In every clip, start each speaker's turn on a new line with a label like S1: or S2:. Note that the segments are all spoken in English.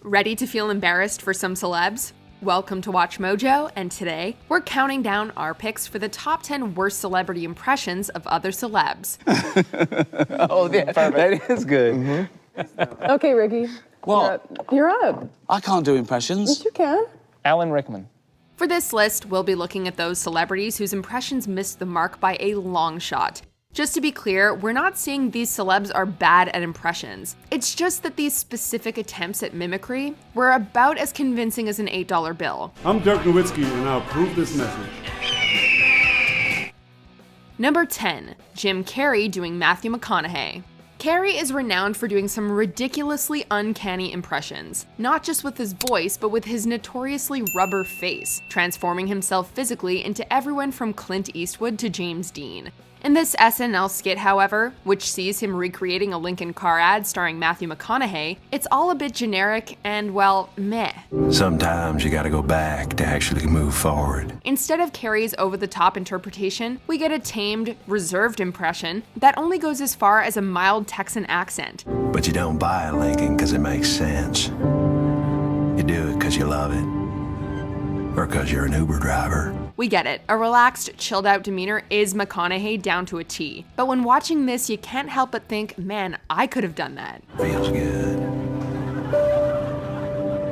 S1: Ready to feel embarrassed for some celebs? Welcome to Watch Mojo, and today we're counting down our picks for the top 10 worst celebrity impressions of other celebs.
S2: Oh, yeah, that is good.
S3: Mm-hmm. Okay, Ricky.
S2: What?
S3: You're up.
S2: I can't do impressions.
S3: Yes, you can.
S4: Alan Rickman.
S1: For this list, we'll be looking at those celebrities whose impressions missed the mark by a long shot. Just to be clear, we're not saying these celebs are bad at impressions. It's just that these specific attempts at mimicry were about as convincing as an $8 bill.
S5: I'm Dirk Nowitzki, and I'll approve this message.
S1: Number 10. Jim Carrey doing Matthew McConaughey. Carrey is renowned for doing some ridiculously uncanny impressions, not just with his voice, but with his notoriously rubber face, transforming himself physically into everyone from Clint Eastwood to James Dean. In this SNL skit, however, which sees him recreating a Lincoln car ad starring Matthew McConaughey, it's all a bit generic and, well, meh.
S6: Sometimes you gotta go back to actually move forward.
S1: Instead of Carrey's over-the-top interpretation, we get a tamed, reserved impression that only goes as far as a mild Texan accent.
S6: But you don't buy a Lincoln because it makes sense. You do it because you love it. Or because you're an Uber driver.
S1: We get it. A relaxed, chilled-out demeanor is McConaughey down to a T. But when watching this, you can't help but think, man, I could have done that.
S6: Feels good.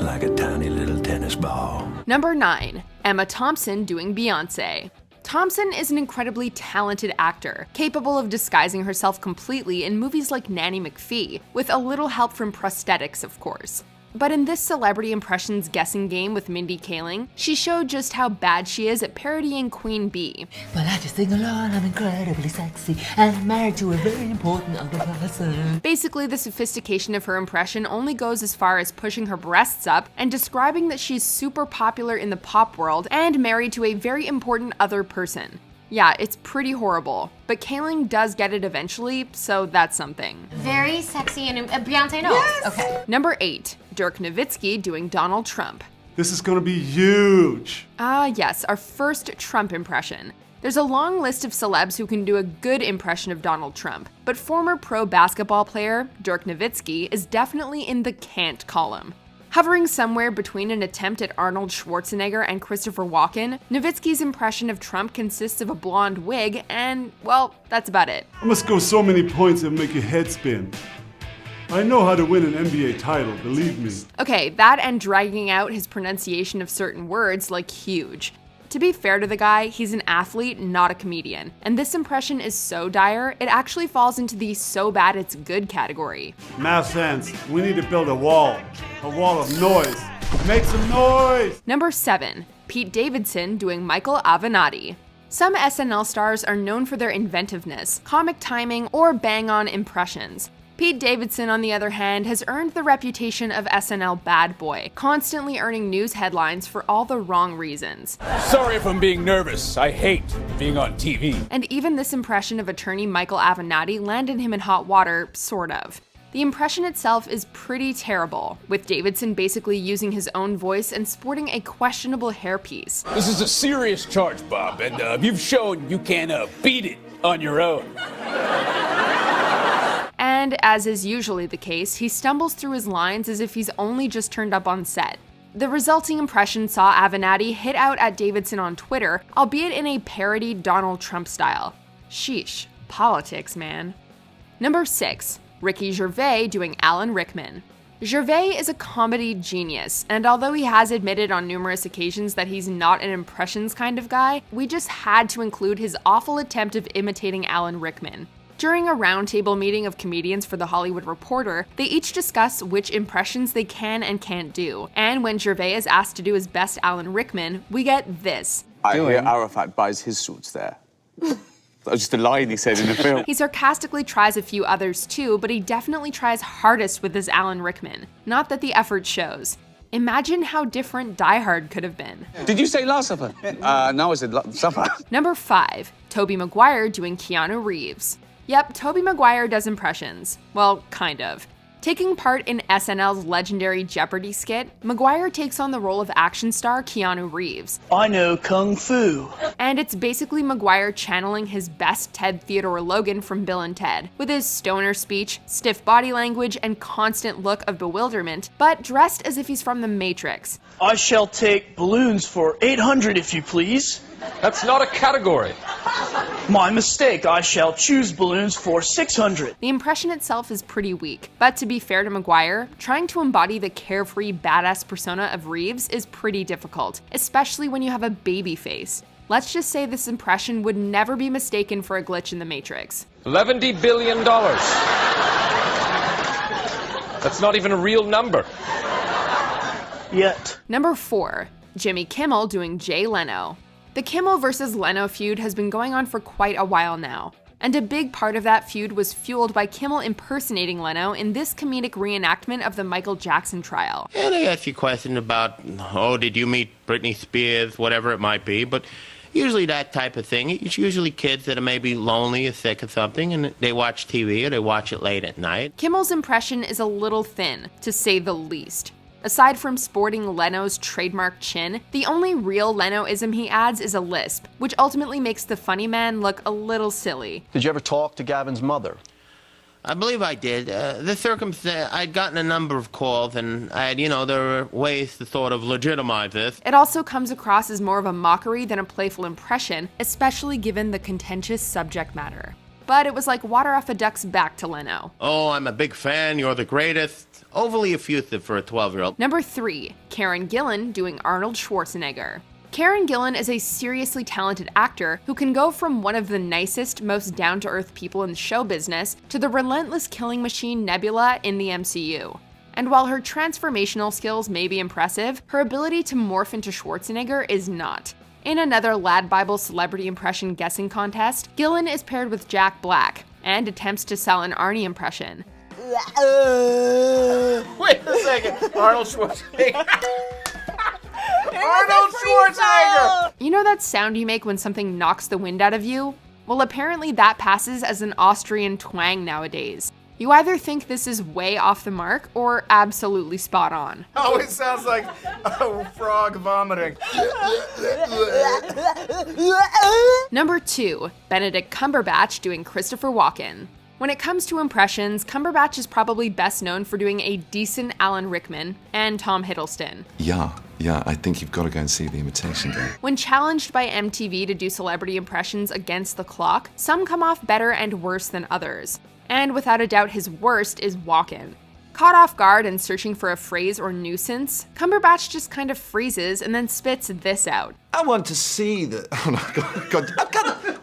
S6: Like a tiny little tennis ball.
S1: Number 9. Emma Thompson doing Beyoncé. Thompson is an incredibly talented actor, capable of disguising herself completely in movies like Nanny McPhee, with a little help from prosthetics, of course. But in this celebrity impressions guessing game with Mindy Kaling, she showed just how bad she is at parodying Queen Bee.
S7: Well, I just sing along, I'm incredibly sexy, and I'm married to a very important other person.
S1: Basically, the sophistication of her impression only goes as far as pushing her breasts up and describing that she's super popular in the pop world and married to a very important other person. Yeah, it's pretty horrible, but Kaling does get it eventually, so that's something.
S8: Very sexy and Beyonce knows.
S3: Yes!
S8: Okay.
S1: Number 8. Dirk Nowitzki doing Donald Trump.
S5: This is gonna be huge.
S1: Yes, our first Trump impression. There's a long list of celebs who can do a good impression of Donald Trump, but former pro basketball player Dirk Nowitzki is definitely in the can't column. Hovering somewhere between an attempt at Arnold Schwarzenegger and Christopher Walken, Nowitzki's impression of Trump consists of a blonde wig and, well, that's about it.
S5: I must score so many points it'll make your head spin. I know how to win an NBA title, believe me.
S1: Okay, that and dragging out his pronunciation of certain words like huge. To be fair to the guy, he's an athlete, not a comedian. And this impression is so dire, it actually falls into the so bad it's good category.
S5: Math sense. We need to build a wall of noise. Make some noise!
S1: Number 7. Pete Davidson doing Michael Avenatti. Some SNL stars are known for their inventiveness, comic timing, or bang-on impressions. Pete Davidson, on the other hand, has earned the reputation of SNL bad boy, constantly earning news headlines for all the wrong reasons.
S9: Sorry if I'm being nervous. I hate being on TV.
S1: And even this impression of attorney Michael Avenatti landed him in hot water, sort of. The impression itself is pretty terrible, with Davidson basically using his own voice and sporting a questionable hairpiece.
S9: This is a serious charge, Bob, and you've shown you can beat it on your own.
S1: And as is usually the case, he stumbles through his lines as if he's only just turned up on set. The resulting impression saw Avenatti hit out at Davidson on Twitter, albeit in a parodied Donald Trump style. Sheesh, politics, man. Number 6. Ricky Gervais doing Alan Rickman. Gervais is a comedy genius, and although he has admitted on numerous occasions that he's not an impressions kind of guy, we just had to include his awful attempt of imitating Alan Rickman. During a roundtable meeting of comedians for The Hollywood Reporter, they each discuss which impressions they can and can't do. And when Gervais is asked to do his best Alan Rickman, we get this.
S2: I hear Arafat buys his suits there. That was just a line he said in the film.
S1: He sarcastically tries a few others too, but he definitely tries hardest with his Alan Rickman. Not that the effort shows. Imagine how different Die Hard could have been.
S2: Did you say Last Supper? No, I said Supper.
S1: Number 5. Tobey Maguire doing Keanu Reeves. Yep, Tobey Maguire does impressions. Well, kind of. Taking part in SNL's legendary Jeopardy skit, Maguire takes on the role of action star Keanu Reeves.
S4: I know Kung Fu.
S1: And it's basically Maguire channeling his best Ted Theodore Logan from Bill and Ted, with his stoner speech, stiff body language, and constant look of bewilderment, but dressed as if he's from The Matrix.
S4: I shall take balloons for 800 if you please.
S10: That's not a category.
S4: My mistake, I shall choose balloons for 600.
S1: The impression itself is pretty weak, but to be fair to Maguire, trying to embody the carefree, badass persona of Reeves is pretty difficult, especially when you have a baby face. Let's just say this impression would never be mistaken for a glitch in The Matrix.
S10: $11 billion. That's not even a real number.
S4: Yet.
S1: Number 4. Jimmy Kimmel doing Jay Leno. The Kimmel versus Leno feud has been going on for quite a while now, and a big part of that feud was fueled by Kimmel impersonating Leno in this comedic reenactment of the Michael Jackson trial.
S11: Yeah, they ask you questions about, oh, did you meet Britney Spears, whatever it might be, but usually that type of thing. It's usually kids that are maybe lonely or sick or something, and they watch TV or they watch it late at night.
S1: Kimmel's impression is a little thin, to say the least. Aside from sporting Leno's trademark chin, the only real Leno-ism he adds is a lisp, which ultimately makes the funny man look a little silly.
S12: Did you ever talk to Gavin's mother?
S11: I believe I did. The circumstance, I'd gotten a number of calls, and there were ways to sort of legitimize this.
S1: It also comes across as more of a mockery than a playful impression, especially given the contentious subject matter. But it was like water off a duck's back to Leno.
S11: Oh, I'm a big fan, you're the greatest. Overly effusive for a 12-year-old.
S1: Number 3. Karen Gillan doing Arnold Schwarzenegger. Karen Gillan is a seriously talented actor who can go from one of the nicest, most down-to-earth people in the show business to the relentless killing machine Nebula in the MCU. And while her transformational skills may be impressive, her ability to morph into Schwarzenegger is not. In another Lad Bible celebrity impression guessing contest, Gillan is paired with Jack Black and attempts to sell an Arnie impression.
S11: Wait a second, Arnold Schwarzenegger. Arnold Schwarzenegger!
S1: You know that sound you make when something knocks the wind out of you? Well, apparently that passes as an Austrian twang nowadays. You either think this is way off the mark or absolutely spot on.
S13: Oh, it sounds like a frog vomiting.
S1: Number 2. Benedict Cumberbatch doing Christopher Walken. When it comes to impressions, Cumberbatch is probably best known for doing a decent Alan Rickman and Tom Hiddleston.
S14: Yeah, I think you've got to go and see The Imitation Game.
S1: When challenged by MTV to do celebrity impressions against the clock, some come off better and worse than others. And without a doubt his worst is Walken. Caught off guard and searching for a phrase or nuisance, Cumberbatch just kind of freezes and then spits this out.
S15: I want to see the... Oh no,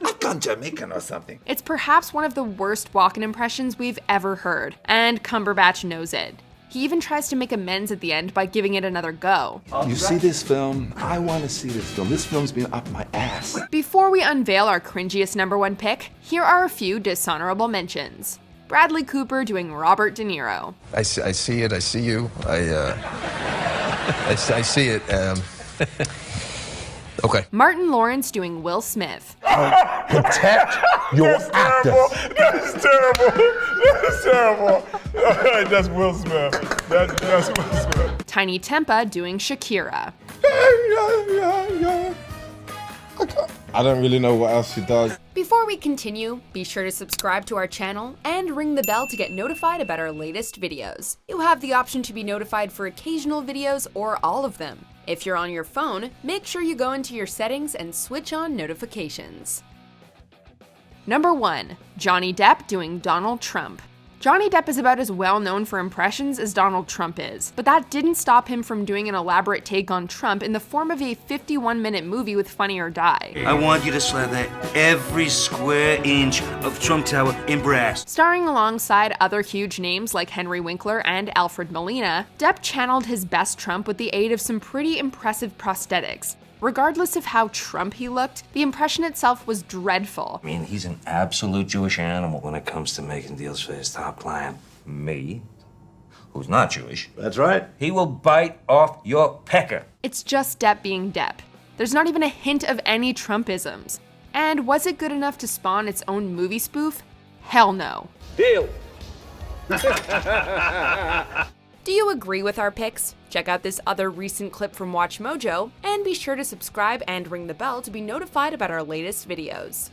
S15: I've gone Jamaican or something.
S1: It's perhaps one of the worst Walken impressions we've ever heard, and Cumberbatch knows it. He even tries to make amends at the end by giving it another go.
S14: You see this film? I want to see this film. This film's been up my ass.
S1: Before we unveil our cringiest number 1 pick, here are a few dishonorable mentions. Bradley Cooper doing Robert De Niro.
S16: I see it. I see you. I see it. Okay.
S1: Martin Lawrence doing Will Smith.
S15: Protect your actors.
S13: That's terrible. That's terrible. That's Will Smith. That's Will Smith.
S1: Tiny Tempa doing Shakira.
S13: I don't really know what else she does.
S1: Before we continue, be sure to subscribe to our channel and ring the bell to get notified about our latest videos. You have the option to be notified for occasional videos or all of them. If you're on your phone, make sure you go into your settings and switch on notifications. Number 1. Johnny Depp doing Donald Trump. Johnny Depp is about as well known for impressions as Donald Trump is, but that didn't stop him from doing an elaborate take on Trump in the form of a 51-minute movie with Funny or Die.
S17: I want you to slather every square inch of Trump Tower in brass.
S1: Starring alongside other huge names like Henry Winkler and Alfred Molina, Depp channeled his best Trump with the aid of some pretty impressive prosthetics. Regardless of how Trump he looked, the impression itself was dreadful.
S17: I mean, he's an absolute Jewish animal when it comes to making deals for his top client, me, who's not Jewish.
S15: That's right.
S17: He will bite off your pecker.
S1: It's just Depp being Depp. There's not even a hint of any Trumpisms. And was it good enough to spawn its own movie spoof? Hell no.
S9: Deal.
S1: Do you agree with our picks? Check out this other recent clip from WatchMojo, and be sure to subscribe and ring the bell to be notified about our latest videos.